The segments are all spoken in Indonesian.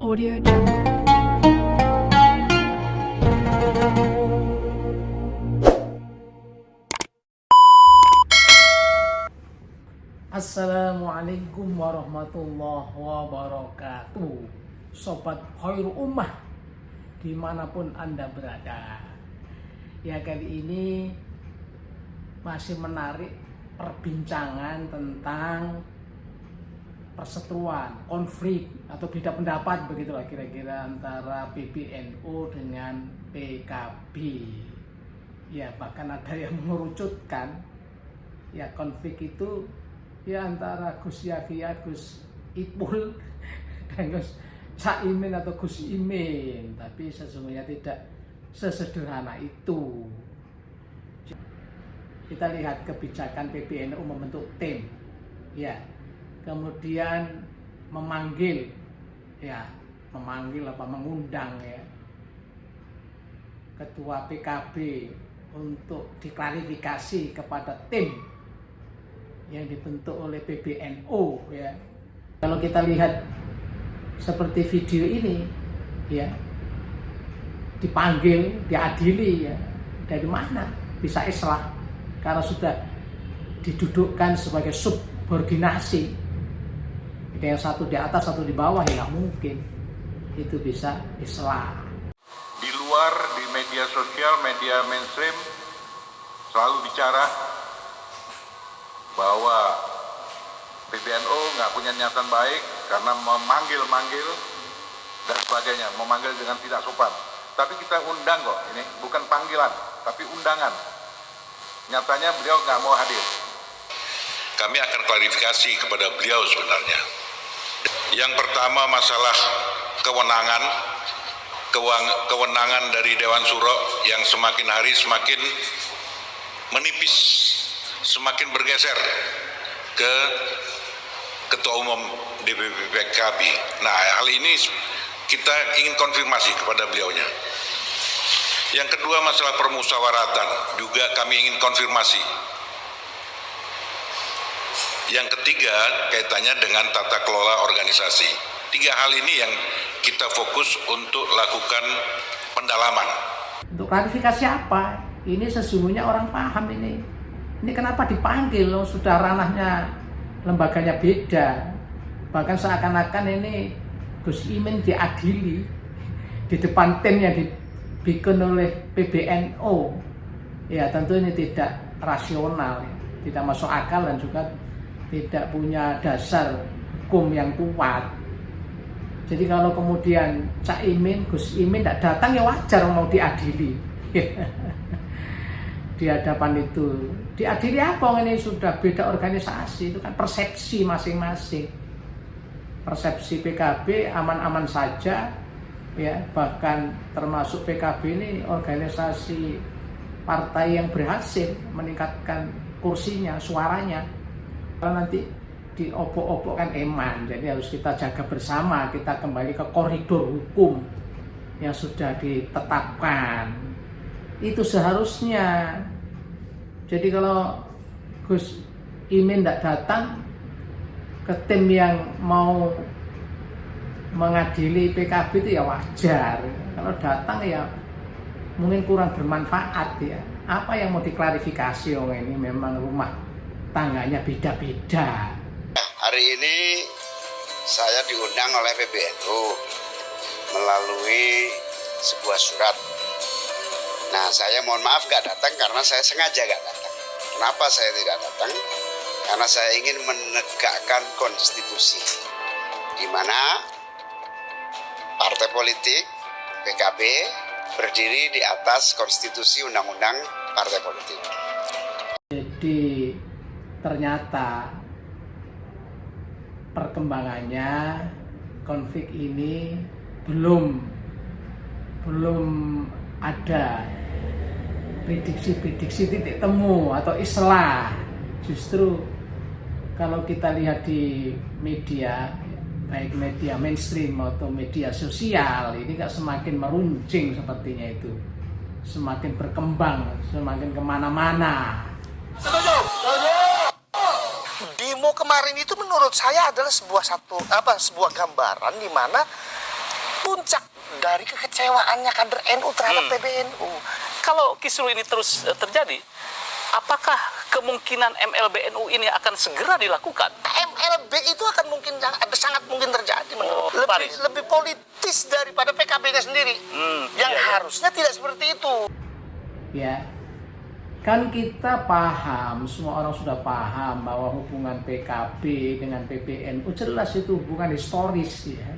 Audio Jungle. Assalamualaikum warahmatullahi wabarakatuh. Sobat Khairul Ummah dimanapun Anda berada. Ya, kali ini masih menarik perbincangan tentang perseteruan, konflik atau beda pendapat begitulah kira-kira antara PBNU dengan PKB. Ya, bahkan ada yang mengerucutkan ya konflik itu ya antara Gus Yahya, Gus Ipul dan Gus Caimin atau Gus Imin, tapi sesungguhnya tidak sesederhana itu. Kita lihat kebijakan PBNU membentuk tim, ya, kemudian mengundang ya ketua PKB untuk diklarifikasi kepada tim yang dibentuk oleh PBNU ya. Kalau kita lihat seperti video ini ya, dipanggil, diadili ya, dari mana bisa islah karena sudah didudukkan sebagai subordinasi. Yang satu di atas, satu di bawah, ya nggak mungkin itu bisa islah. Di luar, di media sosial, media mainstream selalu bicara bahwa PBNU nggak punya niatan baik karena memanggil-manggil dan sebagainya, memanggil dengan tidak sopan. Tapi kita undang kok, ini bukan panggilan, tapi undangan. Nyatanya beliau nggak mau hadir. Kami akan klarifikasi kepada beliau sebenarnya. Yang pertama masalah kewenangan dari Dewan Syuro yang semakin hari semakin menipis, semakin bergeser ke Ketua Umum DPP PKB. Nah, hal ini kita ingin konfirmasi kepada beliaunya. Yang kedua masalah permusyawaratan juga kami ingin konfirmasi. Yang ketiga kaitannya dengan tata kelola organisasi. Tiga hal ini yang kita fokus untuk lakukan pendalaman. Untuk klarifikasi apa? Ini sesungguhnya orang paham ini. Ini kenapa dipanggil? Sudah ranahnya lembaganya beda. Bahkan seakan-akan ini Gus Imin diadili di depan tim yang dibikin oleh PBNU. Ya, tentu ini tidak rasional, tidak masuk akal dan juga tidak punya dasar hukum yang kuat. Jadi kalau kemudian Caimin, Gus Imin tidak datang ya wajar mau diadili. Di hadapan itu diadili apa? Ini sudah beda organisasi, itu kan persepsi masing-masing. Persepsi PKB aman-aman saja ya, bahkan termasuk PKB ini organisasi partai yang berhasil meningkatkan kursinya, suaranya. Kalau nanti diobok-obok kan eman, jadi harus kita jaga bersama, kita kembali ke koridor hukum yang sudah ditetapkan. Itu seharusnya. Jadi kalau Gus Imin tidak datang ke tim yang mau mengadili PKB itu ya wajar. Kalau datang ya mungkin kurang bermanfaat ya. Apa yang mau diklarifikasi? Oh, ini memang rumah tangganya beda-beda. Hari ini saya diundang oleh PBNU melalui sebuah surat. Nah, saya mohon maaf gak datang karena saya sengaja gak datang. Kenapa saya tidak datang? Karena saya ingin menegakkan konstitusi, di mana partai politik PKB berdiri di atas konstitusi undang-undang partai politik. Jadi ternyata perkembangannya konflik ini belum ada prediksi titik temu atau islah. Justru kalau kita lihat di media, baik media mainstream atau media sosial, ini kan semakin meruncing sepertinya itu, semakin berkembang, semakin kemana-mana. Demo kemarin itu menurut saya adalah sebuah gambaran di mana puncak dari kekecewaannya kader NU terhadap PBNU. Kalau kisruh ini terus terjadi, apakah kemungkinan MLBNU ini akan segera dilakukan? MLB itu akan sangat mungkin terjadi menurut Faris. lebih politis daripada PKB-nya sendiri. Yang harusnya tidak seperti itu. Ya, kan kita paham, semua orang sudah paham bahwa hubungan PKB dengan PBNU jelas itu hubungan historis ya.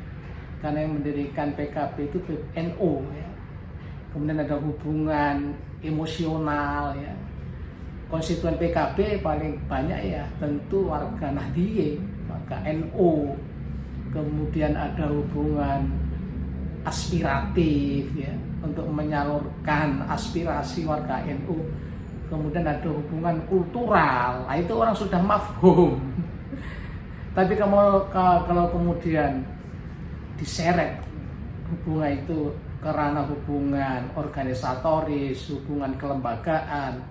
Karena yang mendirikan PKB itu NU ya. Kemudian ada hubungan emosional ya. Konstituen PKB paling banyak ya tentu warga Nahdliyin, warga NU. Kemudian ada hubungan aspiratif ya untuk menyalurkan aspirasi warga NU. Kemudian ada hubungan kultural, nah, itu orang sudah mafhum. Tapi kalau kemudian diseret hubungan itu karena hubungan organisatoris, hubungan kelembagaan,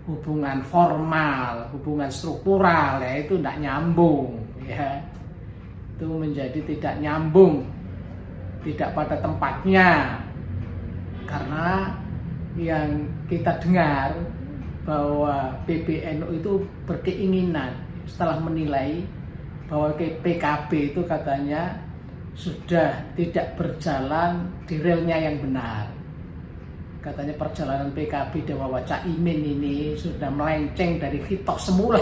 hubungan formal, hubungan struktural, ya itu tidak nyambung ya. Itu menjadi tidak nyambung, tidak pada tempatnya. Karena yang kita dengar bahwa PBNU itu berkeinginan setelah menilai bahwa PKB itu katanya sudah tidak berjalan di relnya yang benar. Katanya perjalanan PKB di bawah Caimin ini sudah melenceng dari hitoh semula.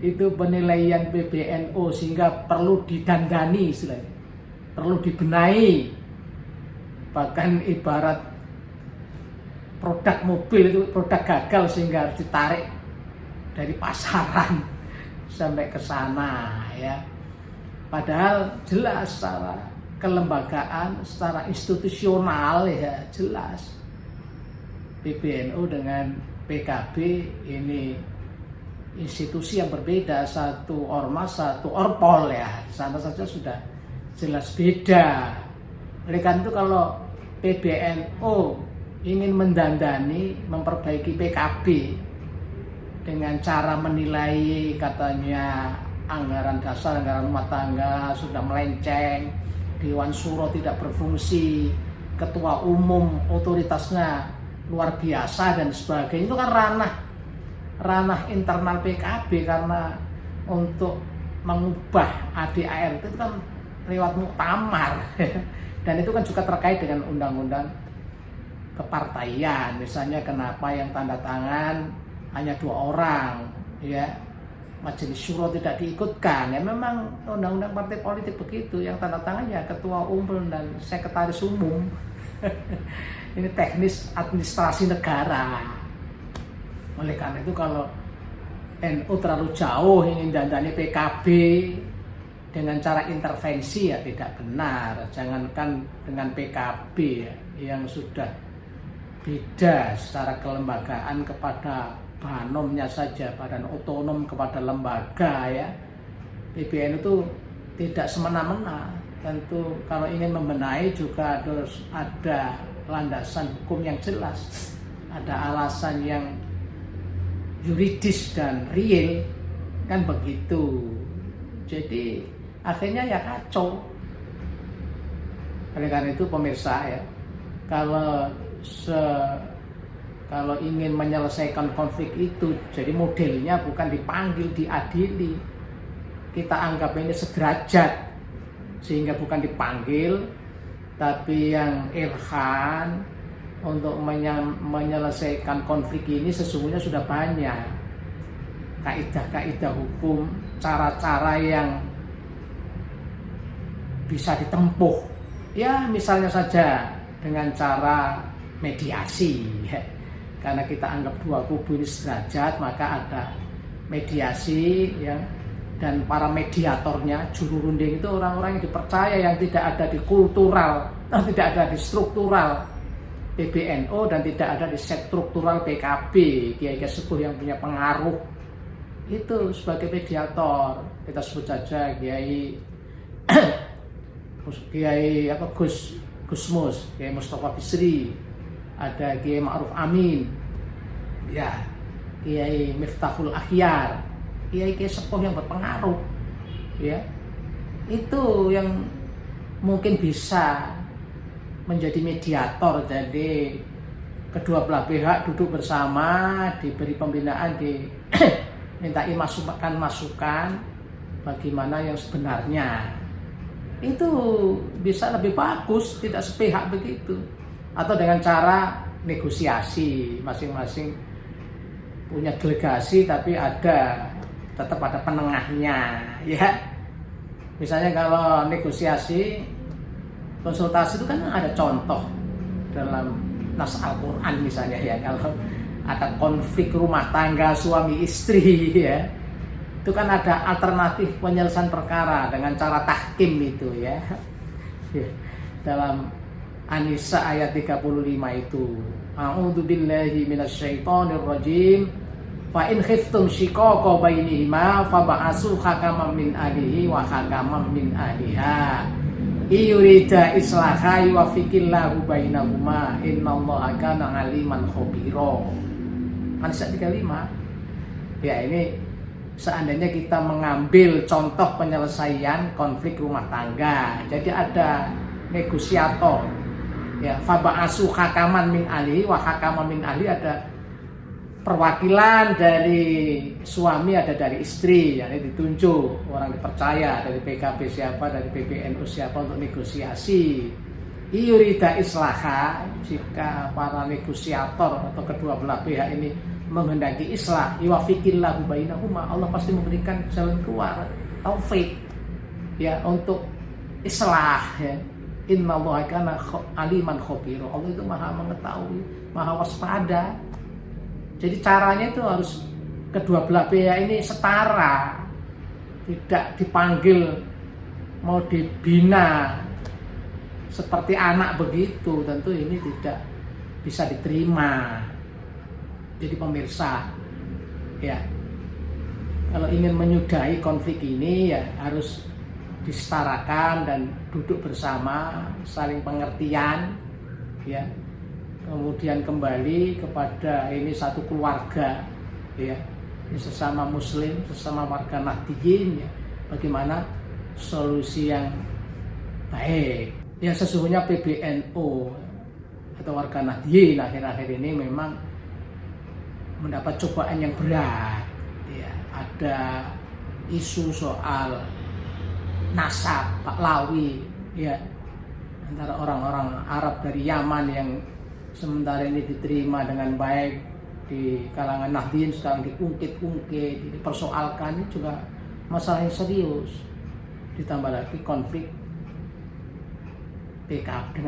Itu penilaian PBNU sehingga perlu didandani istilahnya, perlu dibenahi. Bahkan ibarat produk mobil itu produk gagal sehingga harus ditarik dari pasaran sampai ke sana ya. Padahal jelas secara kelembagaan, secara institusional ya jelas PBNU dengan PKB ini institusi yang berbeda, satu ormas, satu orpol ya. Di sana saja sudah jelas beda. Oleh karena itu kalau PBNU ingin mendandani, memperbaiki PKB dengan cara menilai katanya anggaran dasar, anggaran rumah tangga sudah melenceng, Dewan Suro tidak berfungsi, ketua umum otoritasnya luar biasa dan sebagainya, itu kan ranah internal PKB. Karena untuk mengubah ADART itu kan lewat muktamar dan itu kan juga terkait dengan undang-undang kepartaian. Misalnya kenapa yang tanda tangan hanya 2 orang ya, Majelis Syuro tidak diikutkan, ya memang undang-undang partai politik begitu, yang tanda tangan ya ketua umum dan sekretaris umum. Ini teknis administrasi negara. Oleh karena itu kalau NU terlalu jauh ingin dandani PKB dengan cara intervensi ya tidak benar. Jangankan dengan PKB ya, yang sudah beda secara kelembagaan kepada banomnya saja, badan otonom kepada lembaga ya. PBNU itu tidak semena-mena. Tentu kalau ingin membenahi juga harus ada landasan hukum yang jelas, ada alasan yang yuridis dan real, kan begitu. Jadi akhirnya ya kacau. Oleh karena itu pemirsa ya, kalau ingin menyelesaikan konflik itu, jadi modelnya bukan dipanggil, diadili. Kita anggap ini sederajat, sehingga bukan dipanggil, tapi yang irhan untuk menyelesaikan konflik ini sesungguhnya sudah banyak. Kaidah-kaidah hukum, cara-cara yang bisa ditempuh. Ya misalnya saja dengan cara mediasi. Karena kita anggap 2 kubu ini sederajat, maka ada mediasi ya, dan para mediatornya, juru runding itu orang-orang yang dipercaya, yang tidak ada di kultural, tidak ada di struktural PBNU dan tidak ada di struktural PKB. Kiai-kiai sepuh yang punya pengaruh itu sebagai mediator. Kita sebut saja Kiai Gusmus, Kiai Mustafa Bisri, ada Kiai Ma'ruf Amin, ya, Kiai Miftahul Akhyar, Kiai sepuh yang berpengaruh, ya, itu yang mungkin bisa menjadi mediator, jadi kedua belah pihak duduk bersama, diberi pembinaan, dimintai masukan bagaimana yang sebenarnya. Itu bisa lebih bagus, tidak sepihak begitu. Atau dengan cara negosiasi, masing-masing punya delegasi tapi tetap ada penengahnya, ya. Misalnya kalau negosiasi, konsultasi itu kan ada contoh dalam nas Al-Quran misalnya, ya. Kalau ada konflik rumah tangga suami istri, ya, itu kan ada alternatif penyelesaian perkara dengan cara tahkim itu, ya. Dalam An-Nisa ayat 35 itu, a'udzu billahi minasyaitonir rajim, fa in khiftum shiqaqa bainihima fab'asu hakaman min ahlihi wa hakaman min ahliha yurida islaha yuwaffiqillahu bainahuma innallaha kana aliman khabira. An-Nisa 35. Ya, ini seandainya kita mengambil contoh penyelesaian konflik rumah tangga, jadi ada negosiator, ya, faba'asu hakaman min ahlihi wa hakaman min ahli, ada perwakilan dari suami, ada dari istri, yang ditunjuk orang dipercaya dari PKB siapa, dari PBNU siapa untuk negosiasi. Yurida islaha, jika para negosiator atau kedua belah pihak ini menghendaki islah, yuwaffiqillahu bainahuma, Allah pasti memberikan jalan keluar, taufik, ya, untuk islah, ya. Innallaha kana aliman khabira, Allah itu maha mengetahui, maha waspada. Jadi caranya itu harus kedua belah pihak ini setara, tidak dipanggil mau dibina seperti anak begitu, tentu ini tidak bisa diterima. Jadi pemirsa, ya, kalau ingin menyudahi konflik ini, ya, harus disetarakan dan duduk bersama, saling pengertian, ya. Kemudian kembali kepada ini satu keluarga, ya, ini sesama muslim, sesama warga Nahdiyin, ya, bagaimana solusi yang baik. Ya, sesungguhnya PBNU atau warga Nahdiyin akhir-akhir ini memang mendapat cobaan yang berat, ya. Ada isu soal nasab Pahlawi, ya, antara orang-orang Arab dari Yaman yang sementara ini diterima dengan baik di kalangan Nahdiyin, sekarang diungkit-ungkit, dipersoalkan. Ini juga masalah yang serius, ditambah lagi konflik PKB